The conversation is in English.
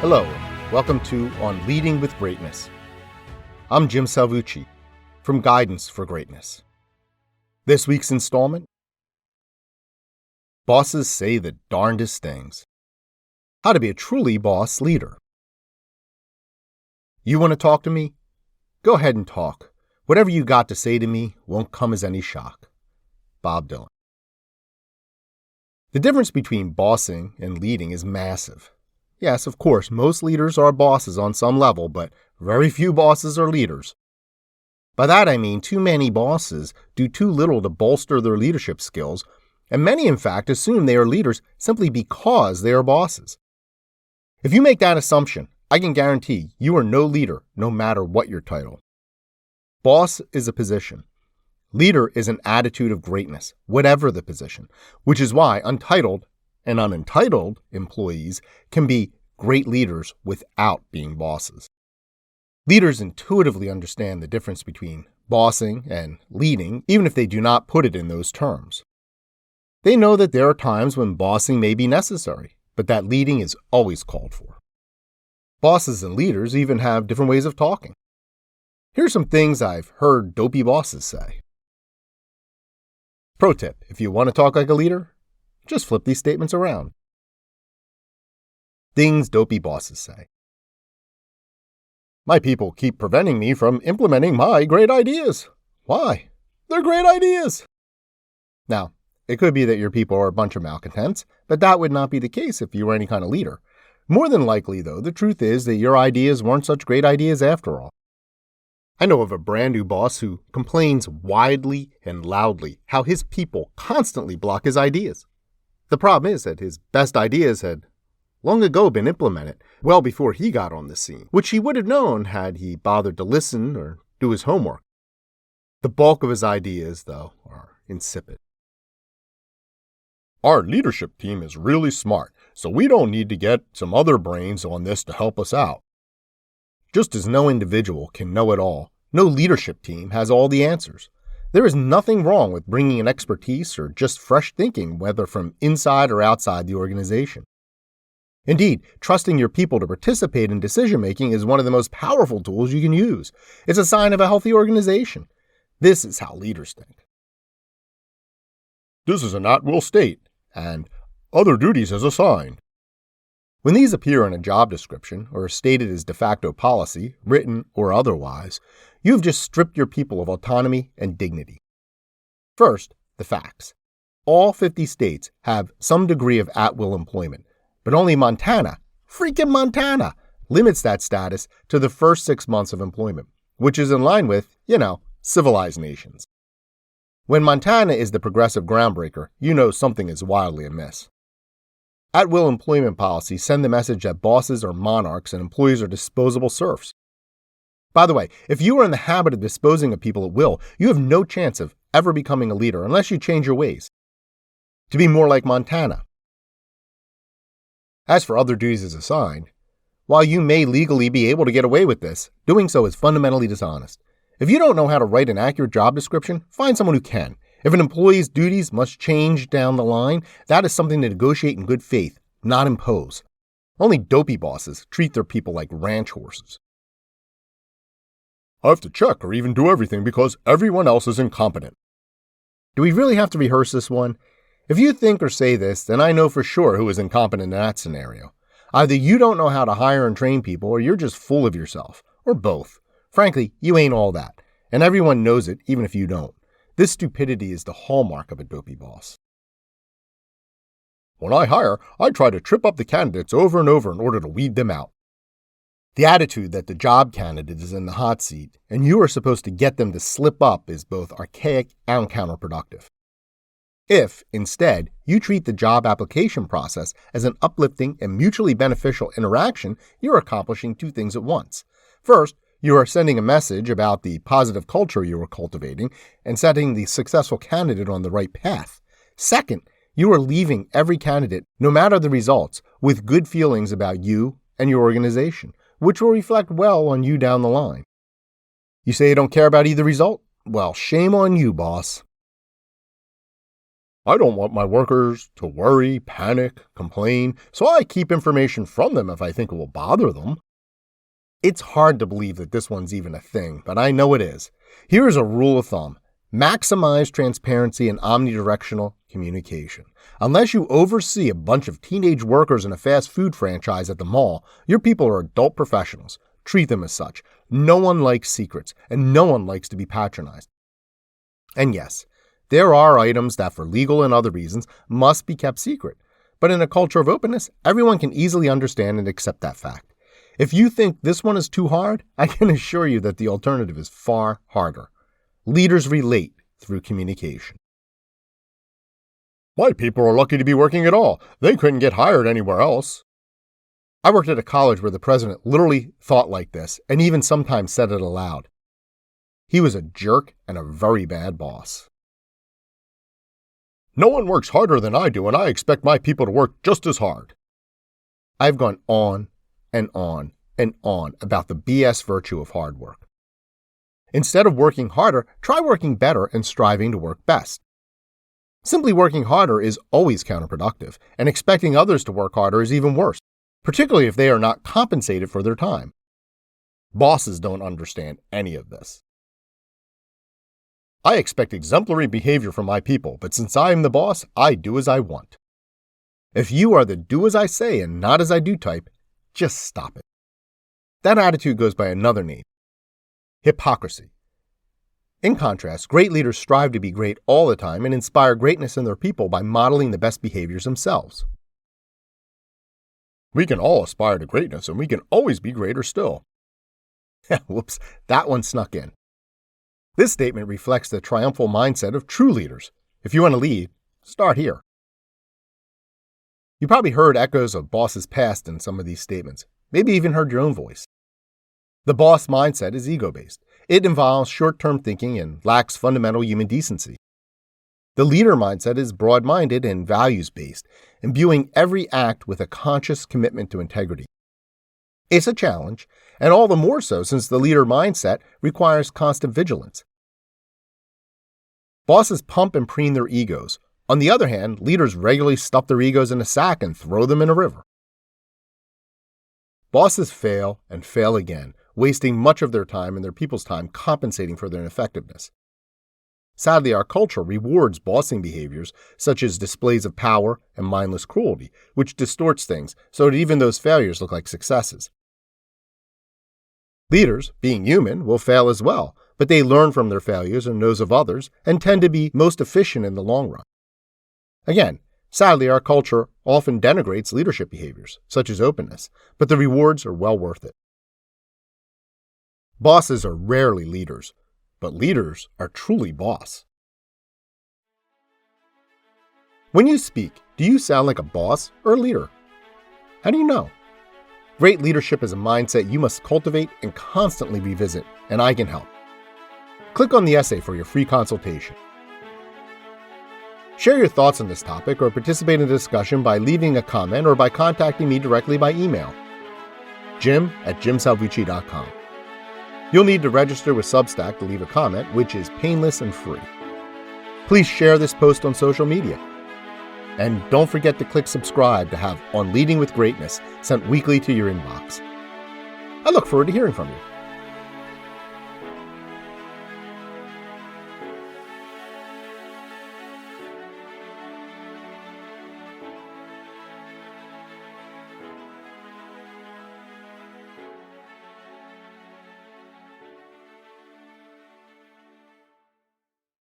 Hello, and welcome to On Leading with Greatness. I'm Jim Salvucci from Guidance for Greatness. This week's installment: Bosses say the darndest things. How to be a truly boss leader. You want to talk to me? Go ahead and talk. Whatever you got to say to me won't come as any shock. Bob Dylan. The difference between bossing and leading is massive. Yes, of course, most leaders are bosses on some level, but very few bosses are leaders. By that I mean too many bosses do too little to bolster their leadership skills, and many in fact assume they are leaders simply because they are bosses. If you make that assumption, I can guarantee you are no leader, no matter what your title. Boss is a position. Leader is an attitude of greatness, whatever the position, which is why untitled and unentitled employees can be great leaders without being bosses. Leaders intuitively understand the difference between bossing and leading, even if they do not put it in those terms. They know that there are times when bossing may be necessary, but that leading is always called for. Bosses and leaders even have different ways of talking. Here's some things I've heard dopey bosses say. Pro tip: if you want to talk like a leader, just flip these statements around. Things dopey bosses say. My people keep preventing me from implementing my great ideas. Why? They're great ideas. Now, it could be that your people are a bunch of malcontents, but that would not be the case if you were any kind of leader. More than likely, though, the truth is that your ideas weren't such great ideas after all. I know of a brand new boss who complains widely and loudly how his people constantly block his ideas. The problem is that his best ideas had long ago been implemented, well before he got on the scene, which he would have known had he bothered to listen or do his homework. The bulk of his ideas, though, are insipid. Our leadership team is really smart, so we don't need to get some other brains on this to help us out. Just as no individual can know it all, no leadership team has all the answers. There is nothing wrong with bringing in expertise or just fresh thinking, whether from inside or outside the organization. Indeed, trusting your people to participate in decision-making is one of the most powerful tools you can use. It's a sign of a healthy organization. This is how leaders think. This is an at-will state, and other duties as assigned. When these appear in a job description or are stated as de facto policy, written or otherwise, you have just stripped your people of autonomy and dignity. First, the facts. All 50 states have some degree of at-will employment, but only Montana, freaking Montana, limits that status to the first 6 months of employment, which is in line with, civilized nations. When Montana is the progressive groundbreaker, you know something is wildly amiss. At-will employment policies send the message that bosses are monarchs and employees are disposable serfs. By the way, if you are in the habit of disposing of people at will, you have no chance of ever becoming a leader unless you change your ways to be more like Montana. As for other duties as assigned, while you may legally be able to get away with this, doing so is fundamentally dishonest. If you don't know how to write an accurate job description, find someone who can. If an employee's duties must change down the line, that is something to negotiate in good faith, not impose. Only dopey bosses treat their people like ranch horses. I have to check or even do everything because everyone else is incompetent. Do we really have to rehearse this one? If you think or say this, then I know for sure who is incompetent in that scenario. Either you don't know how to hire and train people, or you're just full of yourself, or both. Frankly, you ain't all that, and everyone knows it even if you don't. This stupidity is the hallmark of a dopey boss. When I hire, I try to trip up the candidates over and over in order to weed them out. The attitude that the job candidate is in the hot seat and you are supposed to get them to slip up is both archaic and counterproductive. If, instead, you treat the job application process as an uplifting and mutually beneficial interaction, you're accomplishing two things at once. First, you are sending a message about the positive culture you are cultivating and setting the successful candidate on the right path. Second, you are leaving every candidate, no matter the results, with good feelings about you and your organization, which will reflect well on you down the line. You say you don't care about either result? Well, shame on you, boss. I don't want my workers to worry, panic, complain, so I keep information from them if I think it will bother them. It's hard to believe that this one's even a thing, but I know it is. Here is a rule of thumb. Maximize transparency and omnidirectional communication. Unless you oversee a bunch of teenage workers in a fast food franchise at the mall, your people are adult professionals. Treat them as such. No one likes secrets, and no one likes to be patronized. And yes, there are items that for legal and other reasons must be kept secret. But in a culture of openness, everyone can easily understand and accept that fact. If you think this one is too hard, I can assure you that the alternative is far harder. Leaders relate through communication. My people are lucky to be working at all. They couldn't get hired anywhere else. I worked at a college where the president literally thought like this and even sometimes said it aloud. He was a jerk and a very bad boss. No one works harder than I do, and I expect my people to work just as hard. I've gone on and on and on about the BS virtue of hard work. Instead of working harder, try working better and striving to work best. Simply working harder is always counterproductive, and expecting others to work harder is even worse, particularly if they are not compensated for their time. Bosses don't understand any of this. I expect exemplary behavior from my people, but since I am the boss, I do as I want. If you are the do as I say and not as I do type, just stop it. That attitude goes by another name: hypocrisy. In contrast, great leaders strive to be great all the time and inspire greatness in their people by modeling the best behaviors themselves. We can all aspire to greatness, and we can always be greater still. Whoops, that one snuck in. This statement reflects the triumphal mindset of true leaders. If you want to lead, start here. You probably heard echoes of bosses past in some of these statements, maybe even heard your own voice. The boss mindset is ego-based. It involves short-term thinking and lacks fundamental human decency. The leader mindset is broad-minded and values-based, imbuing every act with a conscious commitment to integrity. It's a challenge, and all the more so since the leader mindset requires constant vigilance. Bosses pump and preen their egos. On the other hand, leaders regularly stuff their egos in a sack and throw them in a river. Bosses fail and fail again, wasting much of their time and their people's time compensating for their ineffectiveness. Sadly, our culture rewards bossing behaviors such as displays of power and mindless cruelty, which distorts things so that even those failures look like successes. Leaders, being human, will fail as well, but they learn from their failures and those of others and tend to be most efficient in the long run. Again, sadly, our culture often denigrates leadership behaviors, such as openness, but the rewards are well worth it. Bosses are rarely leaders, but leaders are truly boss. When you speak, do you sound like a boss or a leader? How do you know? Great leadership is a mindset you must cultivate and constantly revisit, and I can help. Click on the essay for your free consultation. Share your thoughts on this topic or participate in the discussion by leaving a comment or by contacting me directly by email. jim@jimsalvucci.com. You'll need to register with Substack to leave a comment, which is painless and free. Please share this post on social media. And don't forget to click subscribe to have On Leading with Greatness sent weekly to your inbox. I look forward to hearing from you.